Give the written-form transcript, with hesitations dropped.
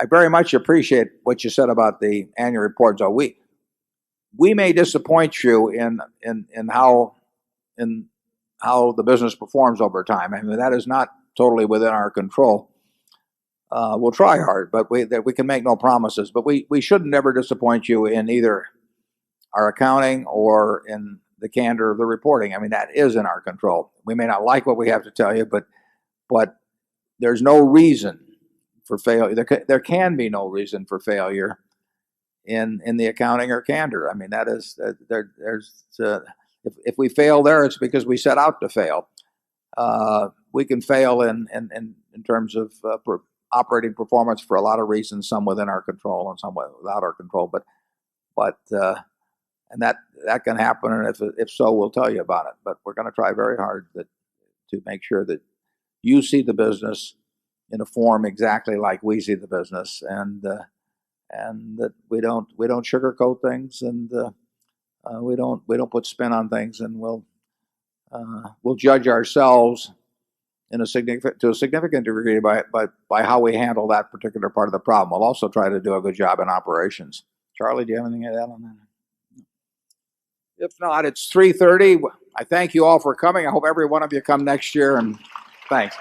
I very much appreciate what you said about the annual reports. We may disappoint you in how the business performs over time. I mean, that is not totally within our control. We'll try hard, but we can make no promises. But we shouldn't ever disappoint you in either our accounting or in the candor of the reporting. I mean, that is in our control. We may not like what we have to tell you, but there's no reason for failure. There can be no reason for failure in the accounting or candor. I mean, that is if we fail there, it's because we set out to fail. We can fail in terms of operating performance for a lot of reasons, some within our control and some without our control. But and that can happen, and if so, we'll tell you about it. But we're going to try very hard to make sure that you see the business in a form exactly like we see the business, and that we don't sugarcoat things, and we don't put spin on things, and we'll judge ourselves to a significant degree by how we handle that particular part of the problem. We'll also try to do a good job in operations. Charlie, do you have anything to add on that? If not, it's 3:30. I thank you all for coming. I hope every one of you come next year, and thanks.